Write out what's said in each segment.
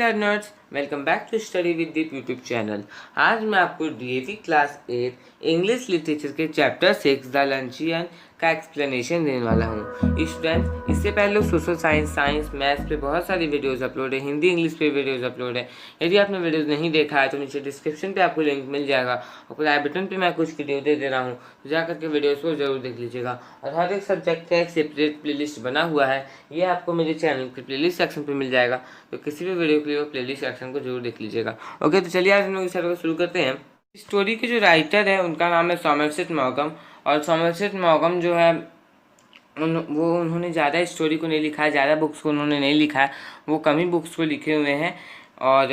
Learners, welcome back to study with Deep YouTube channel. आज मैं आपको डीएवी क्लास 8 इंग्लिश लिटरेचर के चैप्टर 6 द लंचियन का एक्सप्लेनेशन देने वाला हूँ। स्टूडेंट्स, इससे पहले सोशल साइंस मैथ्स पे बहुत सारी वीडियोस अपलोड है, हिंदी इंग्लिश पे वीडियोस अपलोड है। यदि आपने वीडियोस नहीं देखा है तो नीचे डिस्क्रिप्शन पे आपको लिंक मिल जाएगा और आई बटन पे मैं कुछ वीडियो दे रहा हूँ, तो जाकर के वीडियोस को जरूर देख लीजिएगा। और हर एक सब्जेक्ट का एक सेपरेट प्लेलिस्ट बना हुआ है, ये आपको मेरे चैनल के प्लेलिस्ट सेक्शन पे मिल जाएगा, तो किसी भी वीडियो के लिए प्लेलिस्ट सेक्शन को जरूर देख लीजिएगा। ओके, तो चलिए आज हम लोग इस वीडियो को शुरू करते हैं। स्टोरी के जो राइटर है उनका नाम है सॉमरसेट मॉगम, और सॉमरसेट मॉगम जो है उन्होंने ज़्यादा स्टोरी को नहीं लिखा है, ज़्यादा बुक्स को उन्होंने नहीं लिखा है, वो कम ही बुक्स को लिखे हुए हैं। और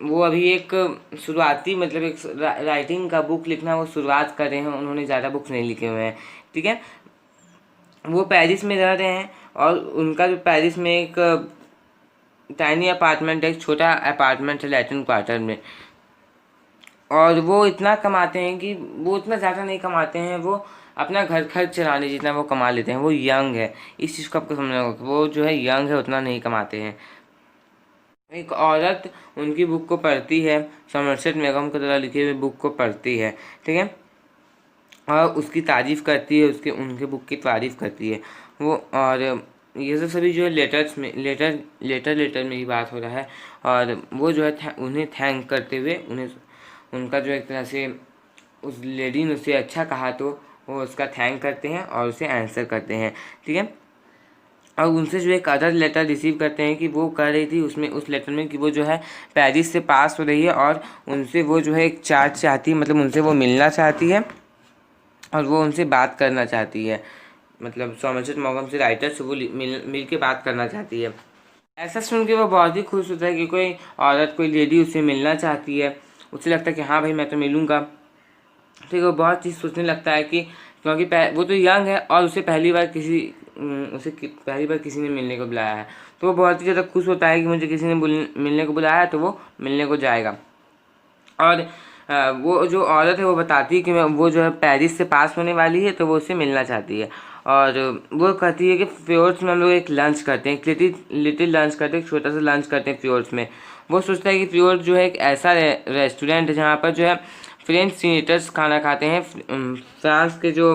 वो अभी एक शुरुआती मतलब एक राइटिंग का बुक लिखना वो शुरुआत कर रहे हैं, उन्होंने ज़्यादा बुक्स नहीं लिखे हुए हैं। ठीक है, वो पेरिस में रह रहे हैं और उनका जो पेरिस में एक टाइनी अपार्टमेंट है, एक छोटा अपार्टमेंट है लैटिन क्वार्टर में। और वो इतना कमाते हैं कि वो इतना ज़्यादा नहीं कमाते हैं, वो अपना घर खर्च चलाने जितना वो कमा लेते हैं। वो यंग है, इस चीज़ को आपको समझना होगा, वो जो है यंग है, उतना नहीं कमाते हैं। एक औरत उनकी बुक को पढ़ती है, समरसेट मॉगम के द्वारा लिखी हुई बुक को पढ़ती है, ठीक है, और उसकी तारीफ़ करती है, उनके बुक की तारीफ़ करती है वो। और ये सब सभी जो है लेटर में ही बात हो रहा है। और वो जो है उन्हें थैंक करते हुए उनका जो एक तरह से उस लेडी ने उसे अच्छा कहा तो वो उसका थैंक करते हैं और उसे आंसर करते हैं। ठीक है, और उनसे जो एक अदर लेटर रिसीव करते हैं कि वो कह रही थी उसमें उस लेटर में कि वो जो है पेरिस से पास हो रही है और उनसे वो जो है एक चार्ट चाहती है, मतलब उनसे वो मिलना चाहती है और वो उनसे बात करना चाहती है, मतलब सॉमरसेट मॉगम से राइटर से वो मिल के बात करना चाहती है। ऐसा सुन के वो बहुत ही खुश होता है कि कोई औरत, कोई लेडी उससे मिलना चाहती है। उसे लगता है कि हाँ भाई मैं तो मिलूँगा। ठीक है, वो बहुत चीज़ सोचने लगता है कि क्योंकि वो तो यंग है और उसे पहली बार किसी ने मिलने को बुलाया है, तो वो बहुत ही ज़्यादा खुश होता है कि मुझे किसी ने मिलने को बुलाया है, तो वो मिलने को जाएगा। और वो जो औरत है वो बताती है कि वो जो है पेरिस से पास होने वाली है, तो वो उससे मिलना चाहती है। और वो कहती है कि फ्योर्ड्स में हम लोग एक लंच करते हैं, एक लिटिल लंच करते हैं, एक छोटा सा लंच करते हैं फ्योर्ड्स में। वो सोचता है कि फ्योर्ड्स जो है एक ऐसा रेस्टोरेंट है जहाँ पर जो है फ्रेंच सीनेटर्स खाना खाते हैं। फ्रांस के जो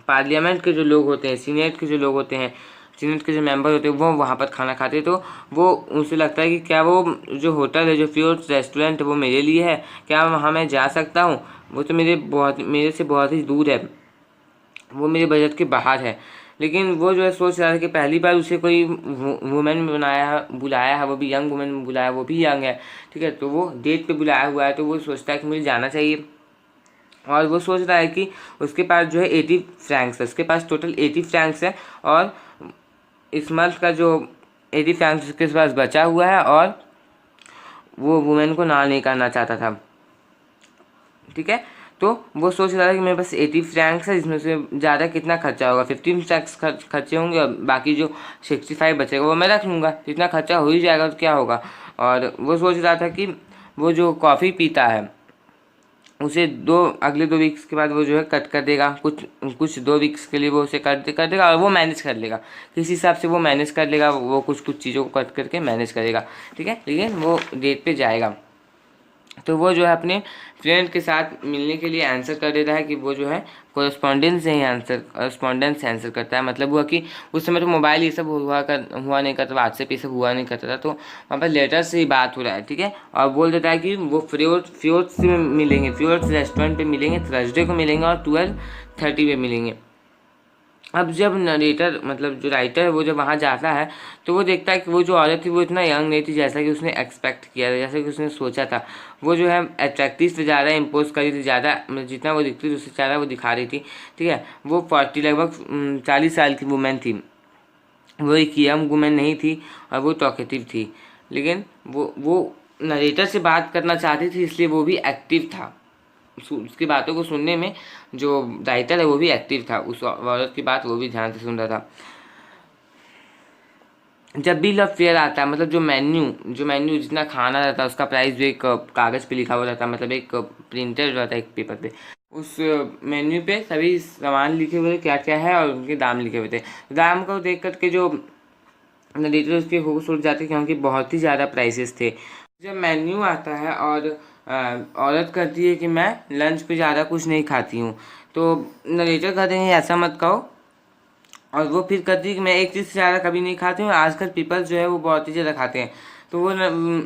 पार्लियामेंट के जो लोग होते हैं, सीनेट के जो लोग होते हैं, सीनेट के जो मेंबर होते हैं, वो वहाँ पर खाना खाते हैं। तो वो उनसे लगता है कि क्या वो जो होटल है, जो फ्योर्ड्स रेस्टोरेंट है, वो मेरे लिए है, क्या वहाँ मैं जा सकता हूँ? वो तो मेरे से बहुत ही दूर है, वो मेरे बजट के बाहर है। लेकिन वो जो है सोच रहा है कि पहली बार उसे कोई वुमेन बुलाया है, वो भी यंग वुमेन बुलाया, वो भी यंग है। ठीक है, तो वो डेट पे बुलाया हुआ है, तो वो सोचता है कि मुझे जाना चाहिए। और वो सोच रहा है कि उसके पास जो है 80 फ्रैंक्स है, उसके पास टोटल 80 फ्रैंक्स है, और इस मंथ का जो 80 फ्रैंक्स उसके पास बचा हुआ है, और वो वुमेन को ना नहीं करना चाहता था। ठीक है, तो वो सोच रहा था कि मेरे पास 80 फ्रैंक्स है, इसमें से ज़्यादा कितना खर्चा होगा, 15 फ्रैंक्स खर्चे होंगे और बाकी जो 65 बचेगा वो मैं रख लूँगा, इतना खर्चा हो ही जाएगा तो क्या होगा। और वो सोच रहा था कि वो जो कॉफ़ी पीता है उसे अगले 2 वीक्स के बाद वो जो है कट कर देगा, कुछ 2 वीक्स के लिए वो उसे कर देगा और वो मैनेज कर लेगा, किसी हिसाब से वो मैनेज कर लेगा, वो कुछ चीज़ों को कट करके मैनेज करेगा। ठीक है, लेकिन वो डेट पे जाएगा। तो वो जो है अपने फ्रेंड के साथ मिलने के लिए आंसर कर देता है कि वो जो है कॉरेस्पॉन्डेंस से आंसर करता है। मतलब हुआ कि उस समय तो मोबाइल ये सब हुआ नहीं करता, व्हाट्सएप ये सब हुआ नहीं करता था, तो वहाँ पर लेटर से ही बात हो रहा है। ठीक है, और बोल देता है कि वो फ्योर्ड्स से मिलेंगे, फ्योर्ड्स रेस्टोरेंट पे मिलेंगे, थर्सडे को मिलेंगे और 12:30 पे मिलेंगे। अब जब नरेटर मतलब जो राइटर है वो जब वहाँ जाता है तो वो देखता है कि वो जो औरत थी वो इतना यंग नहीं थी जैसा कि उसने एक्सपेक्ट किया था, जैसा कि उसने सोचा था। वो जो है अट्रैक्टिव से ज़्यादा इम्पोज करी थी, ज़्यादा जितना वो दिखती थी उससे ज़्यादा वो दिखा रही थी। ठीक है, वो 40 लगभग 40 साल की वुमेन थी, वो एक यंग वुमेन नहीं थी और वो टॉकेटिव थी। लेकिन वो नरेटर से बात करना चाहती थी, इसलिए वो भी एक्टिव था, उसकी बातों को सुनने में जो राइटर है वो भी एक्टिव था, उस औरत की बात वो भी ध्यान से सुन रहा था। जब भी लव फेयर आता है, मतलब जो मेन्यू जितना खाना रहता है उसका प्राइस जो एक कागज़ पे लिखा हुआ रहता है, मतलब एक प्रिंटेड रहता है एक पेपर पे, उस मेन्यू पे सभी सामान लिखे हुए थे क्या क्या है और उनके दाम लिखे हुए थे। दाम को देख करके जो नरेटर उसके होश उड़ जाते क्योंकि बहुत ही ज़्यादा प्राइसेस थे। जब मेन्यू आता है और औरत कहती है कि मैं लंच पे ज़्यादा कुछ नहीं खाती हूँ, तो नरेटर कहते हैं ऐसा मत कहो, और वो फिर कहती है कि मैं एक चीज़ से ज़्यादा कभी नहीं खाती हूँ। आजकल पीपल जो है वो बहुत ही ज़्यादा खाते हैं, तो वो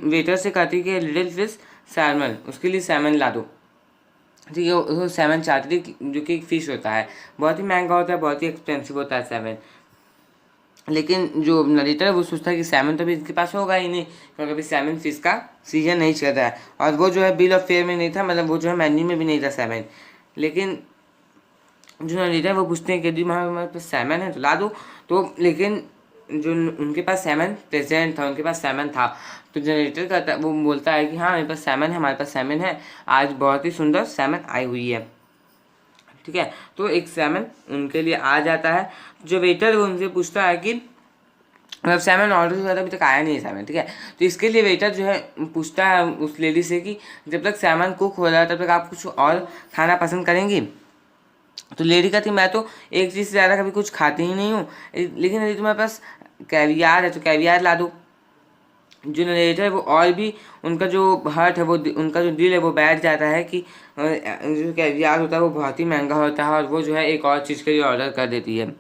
वेटर से कहती है कि लिटिल फिश सैल्मन, उसके लिए सैमन ला दो। ठीक है, वो सैमन चाहती थी जो कि एक फ़िश होता है, बहुत ही महंगा होता है, बहुत ही एक्सपेंसिव होता है सैमन। लेकिन जो नरेटर है वो सोचता है कि सैमन तो अभी इसके पास होगा ही नहीं, क्योंकि अभी सैमन फिश का सीजन नहीं चल रहा है, और वो जो है बिल ऑफ फेयर में नहीं था, मतलब वो जो है मेन्यू में भी नहीं था सैमन। लेकिन जो नरेटर है वो पूछते हैं कि यदि हमारे पास सैमन है तो ला दो। तो लेकिन जो उनके पास सैमन प्रेजेंट था, उनके पास सैमन था, तो जनरेटर कहता वो बोलता है कि हाँ मेरे पास सैमन है, हमारे पास सैमन है, आज बहुत ही सुंदर सैमन आई हुई है। ठीक है, तो एक सैमन उनके लिए आ जाता है। जो वेटर वो उनसे पूछता है कि मतलब सैमन ऑर्डर हुआ था, अभी तक आया नहीं है सैमन। ठीक है, तो इसके लिए वेटर जो है पूछता है उस लेडी से कि जब तक सैमन कुक हो रहा है तब तक आप कुछ और खाना पसंद करेंगी। तो लेडी कहती मैं तो एक चीज़ से ज़्यादा कभी कुछ खाती ही नहीं हूँ, लेकिन यदि तुम्हारे पास कैवियार है तो कैवियार ला दो। जो नरेटर है वो और भी उनका जो हर्ट है वो उनका जो दिल है वो बैठ जाता है कि जो कैवियार होता है वो बहुत ही महंगा होता है, और वो जो है एक और चीज़ के लिए ऑर्डर कर देती है।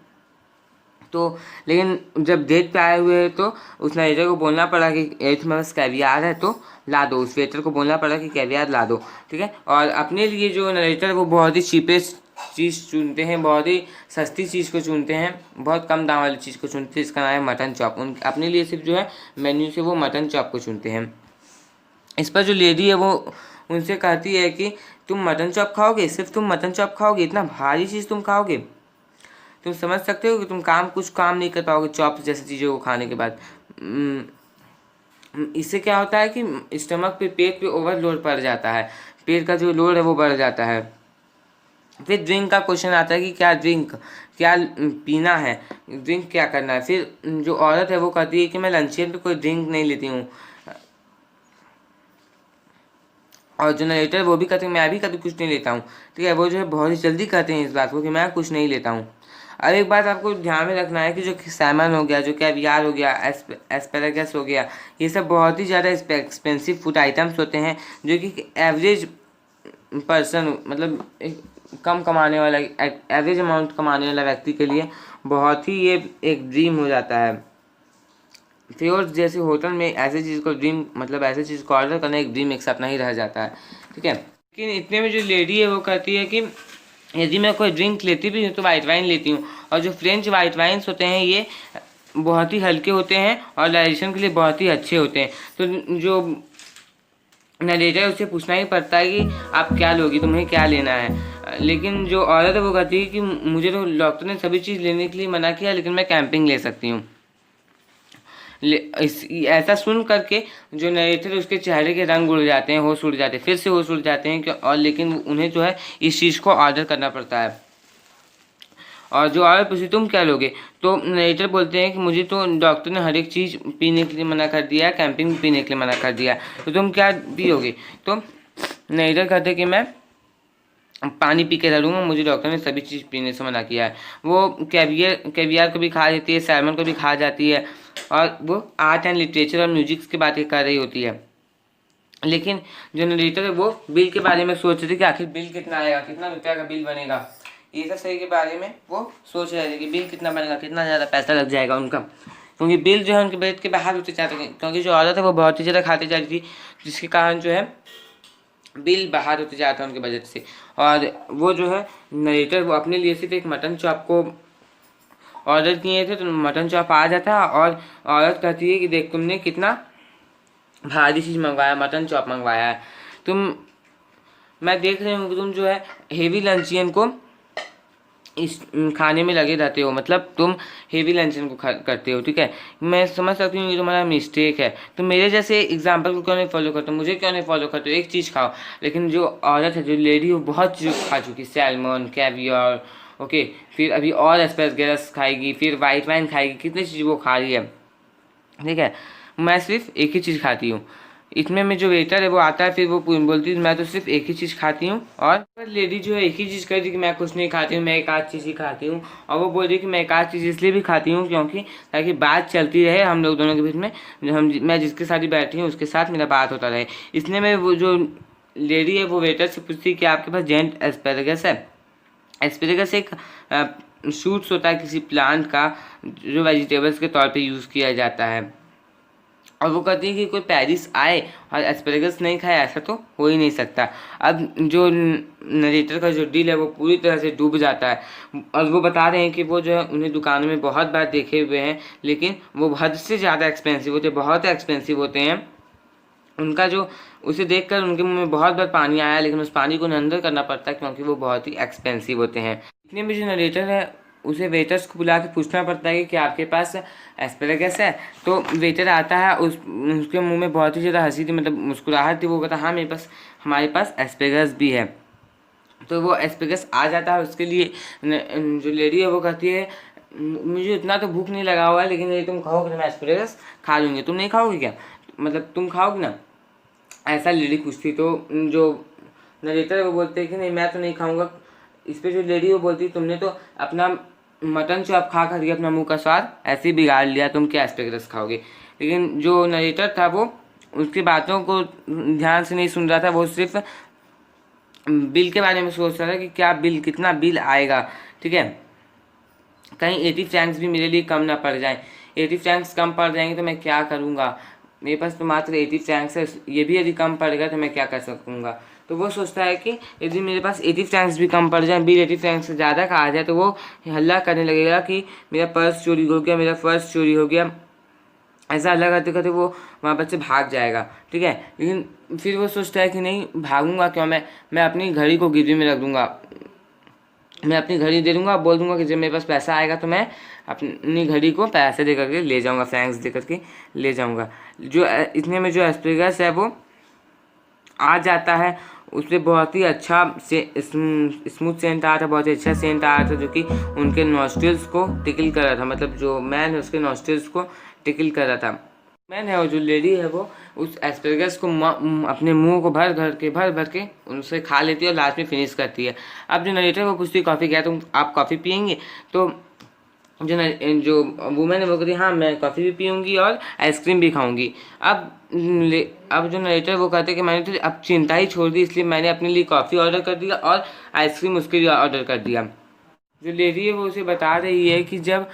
तो लेकिन जब डेट पे आए हुए तो उस नरेटर को बोलना पड़ा कि यदि तुम्हारे पास कैवियार है तो ला दो, उस वेटर को बोलना पड़ा कि कैवियार ला दो। ठीक है, और अपने लिए जो नरेटर वो बहुत ही चीपेस्ट चीज़ चुनते हैं, बहुत ही सस्ती चीज़ को चुनते हैं, बहुत कम दाम वाली चीज़ को चुनते हैं, इसका नाम है मटन चॉप। उन अपने लिए सिर्फ जो है मेन्यू से वो मटन चॉप को चुनते हैं। इस पर जो लेडी है वो उनसे कहती है कि तुम मटन चॉप खाओगे, सिर्फ तुम मटन चॉप खाओगे, इतना भारी चीज़ तुम खाओगे? तुम समझ सकते हो कि तुम कुछ काम नहीं कर पाओगे चॉप जैसी चीज़ों को खाने के बाद। इससे क्या होता है कि स्टमक पे, पेट पे ओवरलोड पड़ जाता है, पेट का जो लोड है वो बढ़ जाता है। फिर ड्रिंक का क्वेश्चन आता है कि क्या पीना है, ड्रिंक क्या करना है। फिर जो औरत है वो कहती है कि मैं लंचियन पे कोई ड्रिंक नहीं लेती हूँ, और जो नरेटर वो भी कहते हैं मैं भी कभी कुछ नहीं लेता हूँ। ठीक है, वो जो है बहुत ही जल्दी कहते हैं इस बात को कि मैं कुछ नहीं लेता हूँ। अब एक बात आपको ध्यान में रखना है कि जो सैमन हो गया, जो कैवियार हो गया, एस्पेरागस हो गया, ये सब बहुत ही ज़्यादा एक्सपेंसिव फूड आइटम्स होते हैं, जो कि एवरेज पर्सन, मतलब एक कम कमाने वाला, एवरेज अमाउंट कमाने वाला व्यक्ति के लिए बहुत ही ये एक ड्रीम हो जाता है। फ्योर्स जैसे होटल में ऐसे चीज़ को ड्रीम, मतलब ऐसे चीज़ को ऑर्डर करना एक ड्रीम, एक सपना ही रह जाता है। ठीक है, लेकिन इतने में जो लेडी है वो कहती है कि यदि मैं कोई ड्रिंक लेती भी हूँ तो वाइट वाइन लेती हूँ, और जो फ्रेंच वाइट वाइन्स होते हैं ये बहुत ही हल्के होते हैं और डाइजेशन के लिए बहुत ही अच्छे होते हैं। तो जो नरेटर है उससे पूछना ही पड़ता है कि आप क्या लोगी, तुम्हें क्या लेना है। लेकिन जो औरत है वो कहती है कि मुझे तो डॉक्टर ने सभी चीज़ लेने के लिए मना किया, लेकिन मैं कैंपिंग ले सकती हूँ। ऐसा सुन करके जो नरेटर है उसके चेहरे के रंग उड़ जाते हैं, होश उड़ जाते हैं, फिर से होश उड़ जाते हैं और लेकिन उन्हें जो है इस चीज़ को ऑर्डर करना पड़ता है। और जो औरत पूछती तुम क्या लोगे, तो नरेटर बोलते हैं कि मुझे तो डॉक्टर ने हर एक चीज़ पीने के लिए मना कर दिया है, कैंपिंग पीने के लिए मना कर दिया है, तो तुम क्या पियोगे? तो नरेटर कहते हैं कि मैं पानी पी के रहूँगा, मुझे डॉक्टर ने सभी चीज़ पीने से मना किया है। वो कैवियर को भी खा लेती है, सैल्मन को भी खा जाती है, और वो आर्ट एंड लिटरेचर और म्यूजिक्स की बातें कर रही होती है। लेकिन जो नरेटर है वो बिल के बारे में सोच रहे थे कि आखिर बिल कितना आएगा, कितना रुपया का बिल बनेगा, ये सब सही के बारे में वो सोच रहे थे कि बिल कितना बनेगा, कितना ज़्यादा पैसा लग जाएगा उनका, क्योंकि बिल जो है उनके बजट के बाहर होते जाते थे, क्योंकि जो औरत है वो बहुत ही ज़्यादा खाती जा रही थी, जिसके कारण जो है बिल बाहर होते जाता है उनके बजट से। और वो जो है नरेटर वो अपने लिए सिर्फ एक मटन चॉप को ऑर्डर किए थे, तो मटन चॉप आ जाता है, और औरत कहती है कि देख तुमने कितना भारी चीज़ मंगवाया, मटन चॉप मंगवाया है, मैं देख रही हूँ कि तुम जो है हेवी लंचियन को इस खाने में लगे रहते हो, मतलब तुम हेवी लंचन को करते हो। ठीक है, मैं समझ सकती हूँ कि तुम्हारा मिस्टेक है, तुम मेरे जैसे एग्जाम्पल को क्यों नहीं फॉलो करते हो, मुझे क्यों नहीं फॉलो करते हो, एक चीज़ खाओ। लेकिन जो औरत है, जो लेडी, वो बहुत चीज़ खा चुकी, सैल्मन, कैवियर, ओके, फिर अभी और एस्पेरागस खाएगी, फिर वाइट वाइन खाएगी, कितनी चीज़ वो खा रही है। ठीक है, मैं सिर्फ एक ही चीज़ खाती हूँ, इसमें में जो वेटर है वो आता है, फिर वो बोलती है मैं तो सिर्फ एक ही चीज़ खाती हूँ, और लेडी जो है एक ही चीज़ कहती है कि मैं कुछ नहीं खाती हूँ, मैं एक आध चीज़ ही खाती हूँ। और वो बोल रही है कि मैं एक आध चीज़ इसलिए भी खाती हूँ क्योंकि ताकि बात चलती रहे हम लोग दोनों के बीच में, मैं जिसके साथ ही बैठी हूँ उसके साथ मेरा बात होता रहे। इसलिए मैं वो जो लेडी है वो वेटर से पूछती है कि आपके पास जेंट एस्पेरेगस है। एस्पेरेगस एक शूट्स होता है किसी प्लांट का जो वेजिटेबल्स के तौर पे यूज़ किया जाता है। और वो कहती है कि कोई पेरिस आए और एस्पेरेगस नहीं खाए, ऐसा तो हो ही नहीं सकता। अब जो नरेटर का जो डील है वो पूरी तरह से डूब जाता है, और वो बता रहे हैं कि वो जो है उन्हें दुकानों में बहुत बार देखे हुए हैं, लेकिन वो हद से ज़्यादा एक्सपेंसिव होते हैं, बहुत एक्सपेंसिव होते हैं। उनका जो उसे देखकर उनके मुंह में बहुत बार पानी आया, लेकिन उस पानी को अंदर करना पड़ता है क्योंकि वो बहुत ही एक्सपेंसिव होते हैं। इतने में जो नरेटर है उसे वेटर्स को बुला के पूछना पड़ता है कि क्या आपके पास एस्पेरेगस है। तो वेटर आता है, उसके मुंह में बहुत ही ज़्यादा हंसी थी, मतलब मुस्कुराहट थी। वो कहता हाँ मेरे पास, हमारे पास एस्पेरेगस भी है। तो वो एस्पेरेगस आ जाता है उसके लिए। जो लेडी है वो कहती है मुझे इतना तो भूख नहीं लगा हुआ है, लेकिन यदि तुम खाओगे तो मैं एस्पेरेगस खा लूँगी, तुम नहीं खाओगे क्या, मतलब तुम खाओगे ना, ऐसा लेडी पूछती। तो जो नरेटर है वो बोलते हैं कि नहीं मैं तो नहीं खाऊंगा। इस पर जो लेडी वो बोलती तुमने तो अपना मटन चॉप खा कर अपना मुंह का स्वाद ऐसे ही बिगाड़ लिया, तुम क्या एस्पेरेगस खाओगे। लेकिन जो नरेटर था वो उसकी बातों को ध्यान से नहीं सुन रहा था, वो सिर्फ बिल के बारे में सोच रहा था कि क्या बिल, कितना बिल आएगा। ठीक है, कहीं 80 फ्रैंक्स भी मेरे लिए कम ना पड़ जाए। 80 फ्रैंक्स कम पड़ जाएंगे तो मैं क्या करूँगा, मेरे पास तो मात्र 80 फ्रैंक्स है, ये भी यदि कम पड़ेगा तो मैं क्या कर सकूँगा। तो वो सोचता है कि यदि मेरे पास 80 फ्रैंक्स भी कम पड़ जाए, बिल 80 फ्रैंक्स से ज़्यादा का आ जाए, तो वो हल्ला करने लगेगा कि मेरा पर्स चोरी हो गया, मेरा पर्स चोरी हो गया। ऐसा हल्ला करते करते वो वहाँ पर से भाग जाएगा। ठीक है, लेकिन फिर वो सोचता है कि नहीं भागूंगा क्यों, मैं अपनी घड़ी को गिरवी में रख दूँगा, मैं अपनी घड़ी दे दूँगा, बोल दूँगा कि जब मेरे पास पैसा आएगा तो मैं अपनी घड़ी को पैसे दे करके ले जाऊँगा, फ्रैंक्स दे करके ले जाऊँगा। जो इतने में जो एस्पेरेगस है वो आ जाता है, उससे बहुत ही अच्छा से स्मूथ सेंट आया था, बहुत ही अच्छा सेंट आया था जो कि उनके नॉस्ट्रिल्स को टिकल कर रहा था, मतलब जो मैन है उसके नॉस्ट्रिल्स को टिकल कर रहा था। मैन है और जो लेडी है वो उस एस्पेरेगस को अपने मुंह को भर भर के उनसे खा लेती है और लास्ट में फिनिश करती है। अब जो नरेटर वो पूछती है कॉफ़ी क्या तुम आप कॉफ़ी पियेंगे, तो जो वुमेन है वो कहती है हाँ मैं कॉफ़ी भी पीऊँगी और आइसक्रीम भी खाऊंगी। अब जो नरेटर वो कहते हैं कि मैंने तो अब चिंता ही छोड़ दी, इसलिए मैंने अपने लिए कॉफ़ी ऑर्डर कर दिया और आइसक्रीम उसके लिए ऑर्डर कर दिया। जो लेडी है वो उसे बता रही है कि जब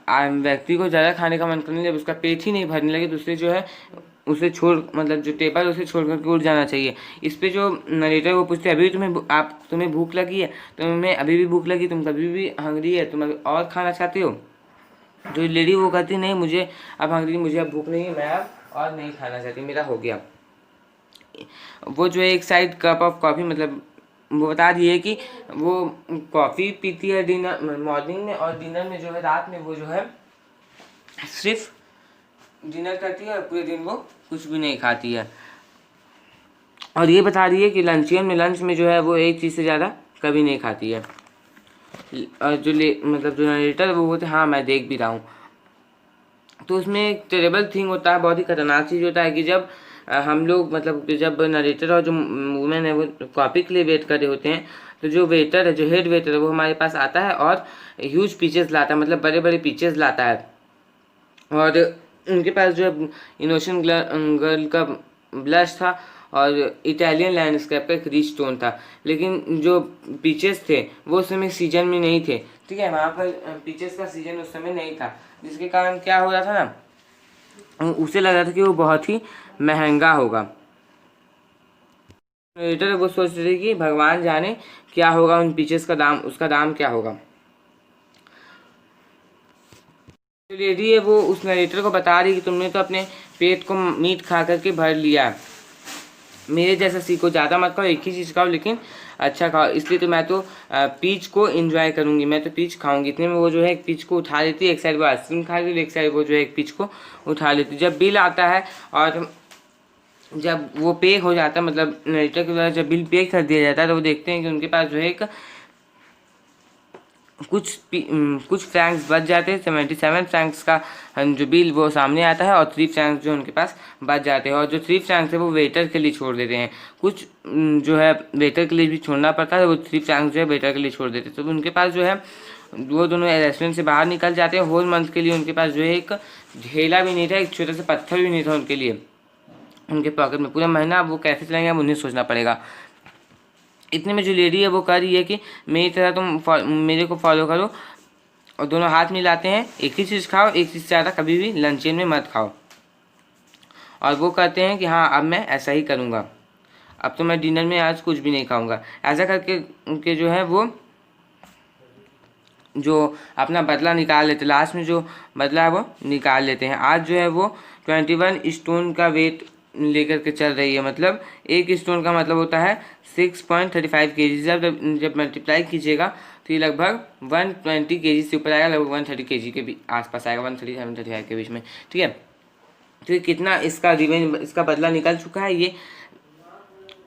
व्यक्ति को ज़्यादा खाने का मन करने लगे, उसका पेट ही नहीं भरने लगे, तो उसे जो है उसे छोड़, मतलब जो टेबल उसे छोड़ करके उठ जाना चाहिए। इस पे जो नरेटर वो पूछते हैं अभी तुम्हें भूख लगी है, तुम्हें अभी भी भूख लगी, तुम कभी भी हंगरी है, तुम अभी और खाना चाहते हो। जो लेडी वो कहती नहीं मुझे अब हंगरी, मुझे अब भूख नहीं है, मैं अब और नहीं खाना चाहती, मेरा हो गया। वो जो है एक साइड कप ऑफ कॉफ़ी, मतलब वो बता रही है कि वो कॉफ़ी पीती है डिनर मॉर्निंग में, और डिनर में जो है रात में वो जो है सिर्फ डिनर करती है और पूरे दिन वो कुछ भी नहीं खाती है। और ये बता रही है कि लंच में जो है वो एक चीज़ से ज़्यादा कभी नहीं खाती है। और जो मतलब जो नरेटर वो बोलते हाँ मैं देख भी रहा हूँ। तो उसमें एक टेरेबल थिंग होता है, बहुत ही खतरनाक चीज़ होता है कि जब हम लोग, मतलब जब नरेटर और जो वुमेन है वो कॉपी के लिए वेट कर रहे होते हैं, तो जो वेटर है, जो हेड वेटर है वो हमारे पास आता है और ह्यूज पीचेस लाता है, मतलब बड़े बड़े पीचेस लाता है। और उनके पास जो है इनोशन गर्ल का ब्लश था और इटालियन लैंडस्केप का एक रिच टोन था, लेकिन जो पीचेस थे वो उस समय सीजन में नहीं थे। ठीक है, वहाँ पर पीचेस का सीजन उस समय नहीं था, जिसके कारण क्या हो रहा था ना, उसे लग रहा था कि वो बहुत ही महंगा होगा। क्रिएटर वो सोच रहे थे कि भगवान जाने क्या होगा उन पीचेस का दाम, उसका दाम क्या होगा। लेडी है वो उस नरेटर को बता रही कि तुमने तो अपने पेट को मीट खा करके भर लिया, मेरे जैसा सीखो, ज़्यादा मत खाओ, एक ही चीज़ खाओ लेकिन अच्छा खाओ। इसलिए तो मैं तो पीच को एंजॉय करूँगी, मैं तो पीच खाऊंगी। इतने में वो जो है एक पीच को उठा लेती है, एक साइड वो आइसक्रीम खा लेती है, एक साइड वो जो है एक पीच को उठा लेती है। जब बिल आता है और जब वो पे हो जाता है, मतलब नरेटर के द्वारा जब बिल पे कर दिया जाता है, तो वो देखते हैं कि उनके पास जो है एक कुछ फ्रैंक्स बच जाते हैं। 77 फ्रैंक्स का जो बिल वो सामने आता है, और 3 फ्रैंक्स जो उनके पास बच जाते हैं, और जो 3 फ्रैंक्स है वो वेटर के लिए छोड़ देते हैं। कुछ जो है वेटर के लिए भी छोड़ना पड़ता है, वो 3 फ्रैंक्स जो है वेटर के लिए छोड़ देते हैं। तो उनके पास जो है वो दोनों रेस्टोरेंट से बाहर निकल जाते हैं। होल मंथ के लिए उनके पास जो है एक ढेला भी नहीं था, एक छोटा सा पत्थर भी नहीं था उनके लिए उनके पॉकेट में। पूरा महीना अब वो कैसे चलेंगे, अब उन्हें सोचना पड़ेगा। इतने में जो लेडी है वो कह रही है कि मेरी तरह तुम मेरे को फॉलो करो, और दोनों हाथ मिलाते हैं। एक ही चीज़ खाओ, एक चीज़ ज़्यादा कभी भी लंचेन में मत खाओ। और वो कहते हैं कि हाँ अब मैं ऐसा ही करूँगा, अब तो मैं डिनर में आज कुछ भी नहीं खाऊंगा। ऐसा करके उनके जो है वो जो अपना बदला निकाल लेते, लास्ट में जो बदला है वो निकाल लेते हैं। आज जो है वो 21 स्टोन का वेट लेकर के चल रही है। मतलब 1 स्टोन का मतलब होता है 6.35 kg। जब मल्टीप्लाई कीजिएगा तो ये लगभग 120 kg से ऊपर आएगा, लगभग 130 kg के भी आसपास आएगा, 137-135 के बीच में। ठीक है, तो ये कितना इसका रिवेंज, इसका बदला निकल चुका है। ये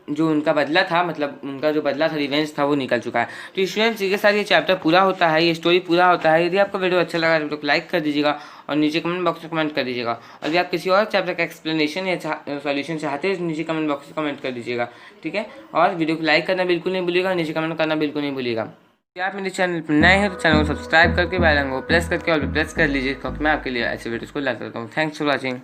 जो उनका बदला था, मतलब उनका जो बदला था, रिवेंज था, वो निकल चुका है। तो स्टूडेंट्स के साथ ये चैप्टर पूरा होता है, ये स्टोरी पूरा होता है। यदि आपको वीडियो अच्छा लगा तो लाइक कर दीजिएगा, और नीचे कमेंट बॉक्स में कमेंट कर दीजिएगा। और यदि आप किसी और चैप्टर का एक्सप्लेनेशन या सॉल्यूशन चाहते हैं तो नीचे कमेंट बॉक्स में कमेंट कर दीजिएगा। ठीक है, और वीडियो को लाइक करना बिल्कुल नहीं भूलिएगा, नीचे कमेंट करना बिल्कुल नहीं भूलिएगा। यदि आप मेरे चैनल पर नए हैं तो चैनल को सब्सक्राइब करके बेल आइकन को प्रेस करके और प्रेस कर लीजिए, क्योंकि मैं आपके लिए ऐसे वीडियोस को लाता रहता हूँ। Thanks for watching.